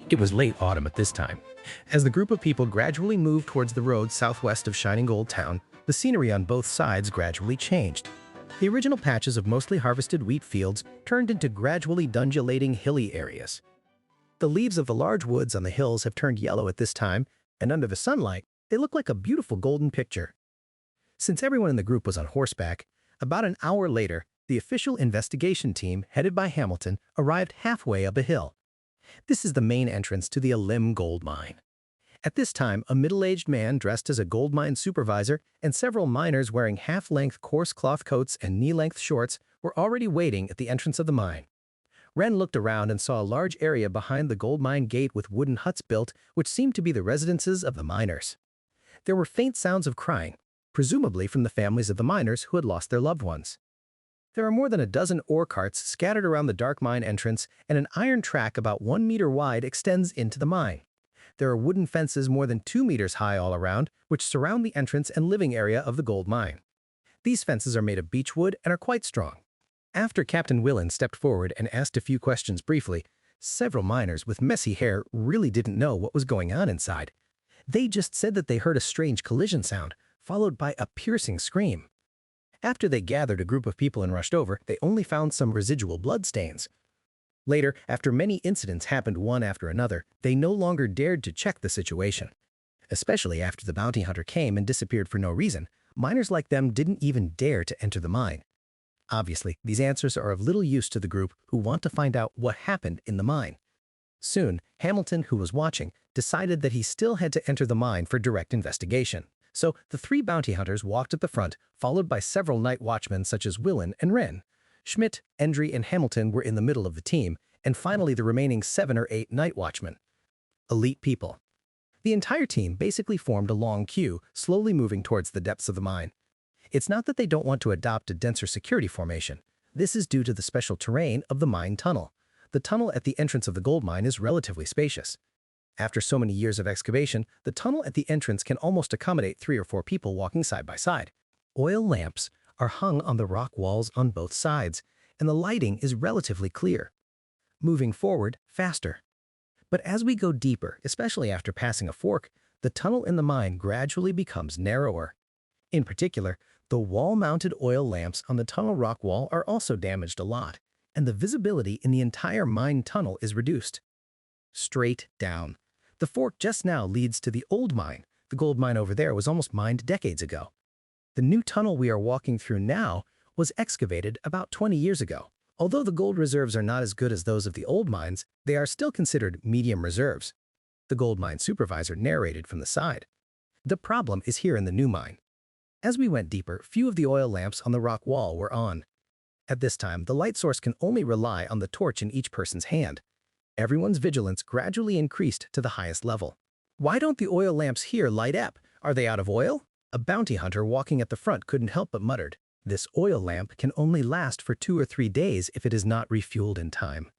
It was late autumn at this time. As the group of people gradually moved towards the road southwest of Shining Gold Town, the scenery on both sides gradually changed. The original patches of mostly harvested wheat fields turned into gradually undulating hilly areas. The leaves of the large woods on the hills have turned yellow at this time, and under the sunlight, they look like a beautiful golden picture. Since everyone in the group was on horseback, about an hour later, the official investigation team, headed by Hamilton, arrived halfway up a hill. This is the main entrance to the Elim Gold Mine. At this time, a middle-aged man dressed as a gold mine supervisor and several miners wearing half-length coarse cloth coats and knee-length shorts were already waiting at the entrance of the mine. Wren looked around and saw a large area behind the gold mine gate with wooden huts built, which seemed to be the residences of the miners. There were faint sounds of crying, presumably from the families of the miners who had lost their loved ones. There are more than a dozen ore carts scattered around the dark mine entrance, and an iron track about 1 meter wide extends into the mine. There are wooden fences more than 2 meters high all around, which surround the entrance and living area of the gold mine. These fences are made of beechwood and are quite strong. After Captain Willen stepped forward and asked a few questions briefly, several miners with messy hair really didn't know what was going on inside. They just said that they heard a strange collision sound, followed by a piercing scream. After they gathered a group of people and rushed over, they only found some residual bloodstains. Later, after many incidents happened one after another, they no longer dared to check the situation. Especially after the bounty hunter came and disappeared for no reason, miners like them didn't even dare to enter the mine. Obviously, these answers are of little use to the group who want to find out what happened in the mine. Soon, Hamilton, who was watching, decided that he still had to enter the mine for direct investigation. So the 3 bounty hunters walked at the front, followed by several night watchmen such as Willen and Wren. Schmidt, Endry, and Hamilton were in the middle of the team, and finally the remaining 7 or 8 night watchmen. Elite people. The entire team basically formed a long queue, slowly moving towards the depths of the mine. It's not that they don't want to adopt a denser security formation. This is due to the special terrain of the mine tunnel. The tunnel at the entrance of the gold mine is relatively spacious. After so many years of excavation, the tunnel at the entrance can almost accommodate 3 or 4 people walking side by side. Oil lamps are hung on the rock walls on both sides, and the lighting is relatively clear. Moving forward, faster. But as we go deeper, especially after passing a fork, the tunnel in the mine gradually becomes narrower. In particular, the wall-mounted oil lamps on the tunnel rock wall are also damaged a lot, and the visibility in the entire mine tunnel is reduced. Straight down. The fork just now leads to the old mine. The gold mine over there was almost mined decades ago. The new tunnel we are walking through now was excavated about 20 years ago. Although the gold reserves are not as good as those of the old mines, they are still considered medium reserves. The gold mine supervisor narrated from the side. The problem is here in the new mine. As we went deeper, few of the oil lamps on the rock wall were on. At this time, the light source can only rely on the torch in each person's hand. Everyone's vigilance gradually increased to the highest level. Why don't the oil lamps here light up? Are they out of oil? A bounty hunter walking at the front couldn't help but muttered. This oil lamp can only last for 2 or 3 days if it is not refueled in time.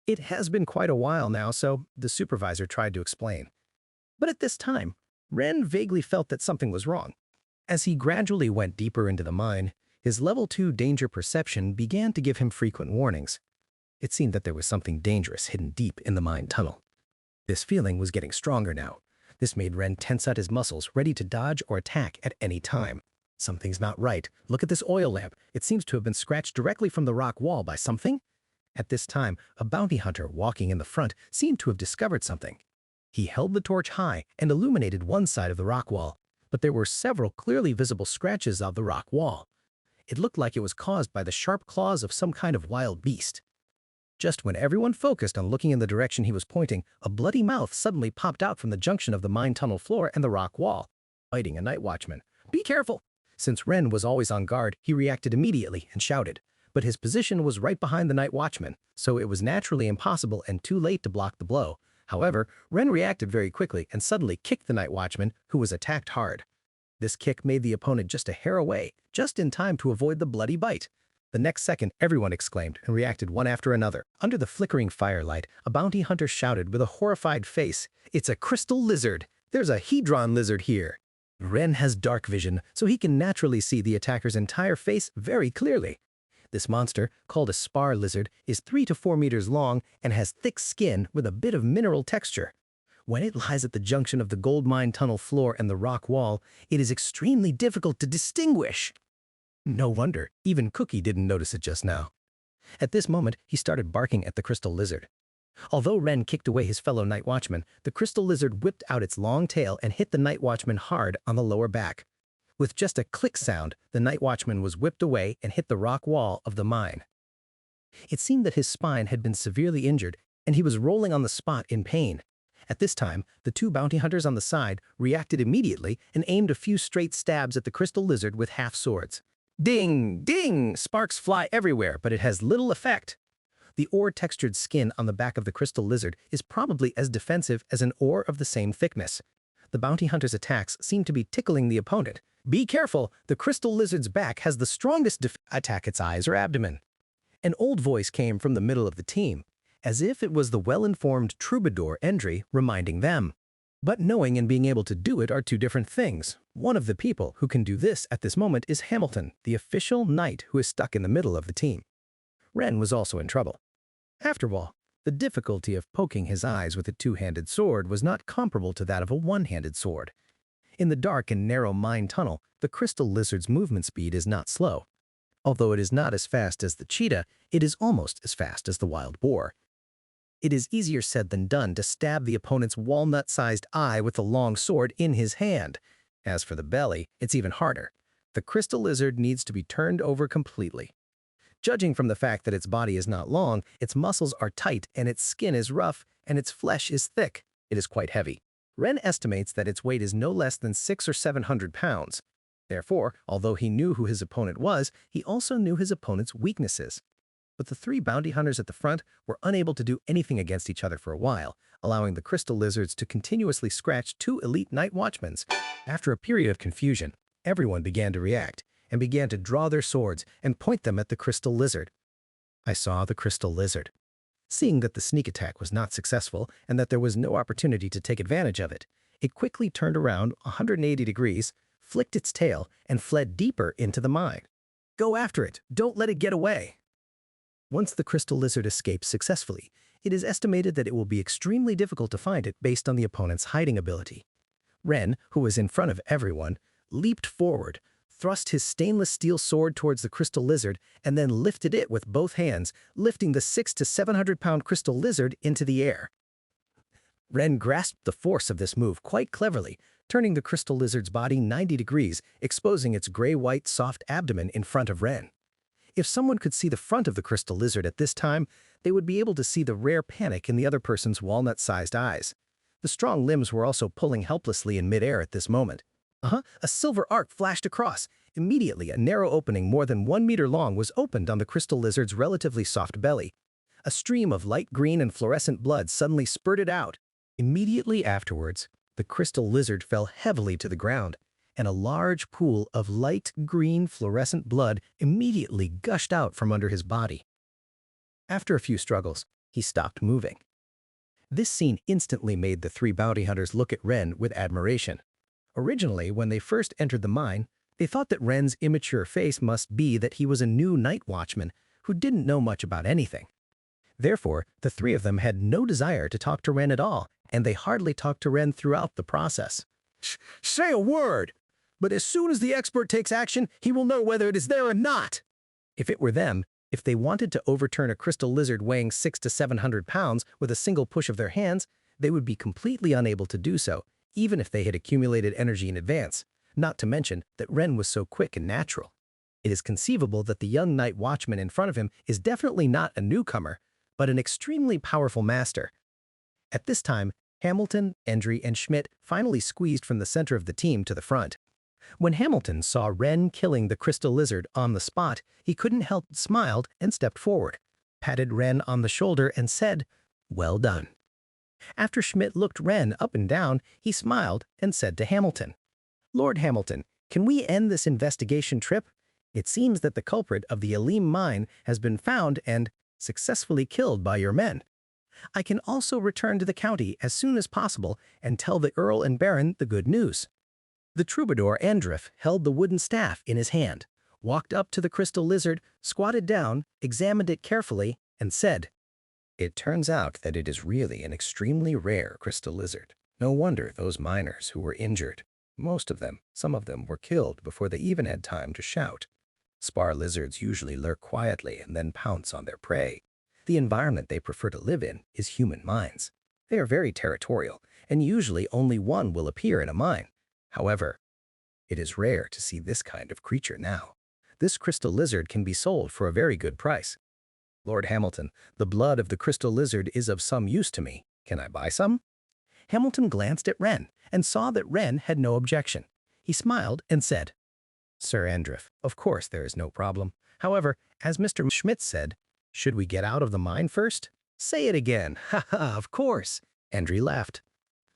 It has been quite a while now, so the supervisor tried to explain. But at this time, Wren vaguely felt that something was wrong. As he gradually went deeper into the mine, his level 2 danger perception began to give him frequent warnings. It seemed that there was something dangerous hidden deep in the mine tunnel. This feeling was getting stronger now. This made Wren tense out his muscles, ready to dodge or attack at any time. Something's not right. Look at this oil lamp. It seems to have been scratched directly from the rock wall by something. At this time, a bounty hunter walking in the front seemed to have discovered something. He held the torch high and illuminated one side of the rock wall, but there were several clearly visible scratches of the rock wall. It looked like it was caused by the sharp claws of some kind of wild beast. Just when everyone focused on looking in the direction he was pointing, a bloody mouth suddenly popped out from the junction of the mine tunnel floor and the rock wall, biting a night watchman. "Be careful!" Since Wren was always on guard, he reacted immediately and shouted. But his position was right behind the night watchman, so it was naturally impossible and too late to block the blow. However, Wren reacted very quickly and suddenly kicked the night watchman, who was attacked hard. This kick made the opponent just a hair away, just in time to avoid the bloody bite. The next second, everyone exclaimed and reacted one after another. Under the flickering firelight, a bounty hunter shouted with a horrified face, "It's a crystal lizard! There's a hedron lizard here!" Wren has dark vision, so he can naturally see the attacker's entire face very clearly. This monster, called a spar lizard, is 3 to 4 meters long and has thick skin with a bit of mineral texture. When it lies at the junction of the gold mine tunnel floor and the rock wall, it is extremely difficult to distinguish. No wonder, even Cookie didn't notice it just now. At this moment, he started barking at the crystal lizard. Although Ren kicked away his fellow night watchman, the crystal lizard whipped out its long tail and hit the night watchman hard on the lower back. With just a click sound, the night watchman was whipped away and hit the rock wall of the mine. It seemed that his spine had been severely injured, and he was rolling on the spot in pain. At this time, the two bounty hunters on the side reacted immediately and aimed a few straight stabs at the crystal lizard with half swords. Ding! Ding! Sparks fly everywhere, but it has little effect. The ore-textured skin on the back of the crystal lizard is probably as defensive as an ore of the same thickness. The bounty hunter's attacks seem to be tickling the opponent. Be careful, the crystal lizard's back has the strongest attack its eyes or abdomen. An old voice came from the middle of the team, as if it was the well-informed troubadour Endry reminding them. But knowing and being able to do it are two different things. One of the people who can do this at this moment is Hamilton, the official knight who is stuck in the middle of the team. Ren was also in trouble. After all, the difficulty of poking his eyes with a two-handed sword was not comparable to that of a one-handed sword. In the dark and narrow mine tunnel, the crystal lizard's movement speed is not slow. Although it is not as fast as the cheetah, it is almost as fast as the wild boar. It is easier said than done to stab the opponent's walnut-sized eye with the long sword in his hand. As for the belly, it's even harder. The crystal lizard needs to be turned over completely. Judging from the fact that its body is not long, its muscles are tight and its skin is rough and its flesh is thick, it is quite heavy. Ren estimates that its weight is no less than 600 or 700 pounds. Therefore, although he knew who his opponent was, he also knew his opponent's weaknesses. But the three bounty hunters at the front were unable to do anything against each other for a while, allowing the crystal lizards to continuously scratch two elite night watchmen. After a period of confusion, everyone began to react and began to draw their swords and point them at the crystal lizard. I saw the crystal lizard. Seeing that the sneak attack was not successful and that there was no opportunity to take advantage of it, it quickly turned around 180 degrees, flicked its tail, and fled deeper into the mine. Go after it! Don't let it get away! Once the crystal lizard escapes successfully, it is estimated that it will be extremely difficult to find it based on the opponent's hiding ability. Ren, who was in front of everyone, leaped forward, thrust his stainless steel sword towards the crystal lizard, and then lifted it with both hands, lifting the 600 to 700-pound crystal lizard into the air. Ren grasped the force of this move quite cleverly, turning the crystal lizard's body 90 degrees, exposing its gray-white soft abdomen in front of Ren. If someone could see the front of the crystal lizard at this time, they would be able to see the rare panic in the other person's walnut-sized eyes. The strong limbs were also pulling helplessly in midair at this moment. A silver arc flashed across. Immediately, a narrow opening more than 1 meter long was opened on the crystal lizard's relatively soft belly. A stream of light green and fluorescent blood suddenly spurted out. Immediately afterwards, the crystal lizard fell heavily to the ground, and a large pool of light green fluorescent blood immediately gushed out from under his body. After a few struggles, he stopped moving. This scene instantly made the three bounty hunters look at Ren with admiration. Originally, when they first entered the mine, they thought that Ren's immature face must be that he was a new night watchman who didn't know much about anything. Therefore, the three of them had no desire to talk to Ren at all, and they hardly talked to Ren throughout the process. Say a word! But as soon as the expert takes action, he will know whether it is there or not! If it were them, if they wanted to overturn a crystal lizard weighing 600 to 700 pounds with a single push of their hands, they would be completely unable to do so, even if they had accumulated energy in advance, not to mention that Ren was so quick and natural. It is conceivable that the young night watchman in front of him is definitely not a newcomer, but an extremely powerful master. At this time, Hamilton, Endry, and Schmidt finally squeezed from the center of the team to the front. When Hamilton saw Ren killing the crystal lizard on the spot, he couldn't help but smiled and stepped forward, patted Ren on the shoulder, and said, "Well done." After Schmidt looked Ren up and down, he smiled and said to Hamilton, "Lord Hamilton, can we end this investigation trip? It seems that the culprit of the Elim mine has been found and successfully killed by your men. I can also return to the county as soon as possible and tell the Earl and Baron the good news." The troubadour Andriff held the wooden staff in his hand, walked up to the crystal lizard, squatted down, examined it carefully, and said, "It turns out that it is really an extremely rare crystal lizard. No wonder those miners who were injured. Most of them, some of them were killed before they even had time to shout. Spar lizards usually lurk quietly and then pounce on their prey. The environment they prefer to live in is human mines. They are very territorial, and usually only one will appear in a mine. However, it is rare to see this kind of creature now. This crystal lizard can be sold for a very good price. Lord Hamilton, the blood of the crystal lizard is of some use to me. Can I buy some?" Hamilton glanced at Wren and saw that Wren had no objection. He smiled and said, "Sir Andriff, of course there is no problem. However, as Mr. Schmidt said, should we get out of the mine first?" "Say it again." "Ha ha, of course." Andri laughed.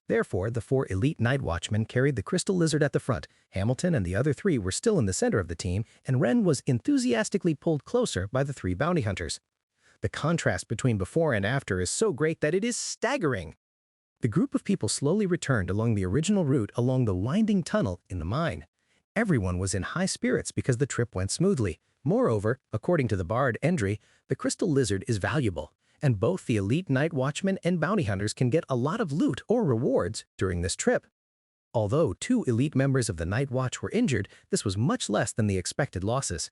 Therefore, the 4 elite night watchmen carried the crystal lizard at the front. Hamilton and the other 3 were still in the center of the team, and Wren was enthusiastically pulled closer by the 3 bounty hunters. The contrast between before and after is so great that it is staggering. The group of people slowly returned along the original route along the winding tunnel in the mine. Everyone was in high spirits because the trip went smoothly. Moreover, according to the bard Endry, the crystal lizard is valuable, and both the elite night watchmen and bounty hunters can get a lot of loot or rewards during this trip. Although 2 elite members of the Night Watch were injured, this was much less than the expected losses.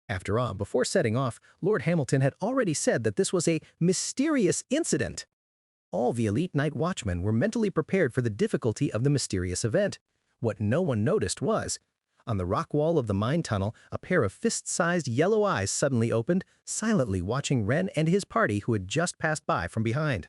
After all, before setting off, Lord Hamilton had already said that this was a mysterious incident. All the elite night watchmen were mentally prepared for the difficulty of the mysterious event. What no one noticed was, on the rock wall of the mine tunnel, a pair of fist-sized yellow eyes suddenly opened, silently watching Wren and his party who had just passed by from behind.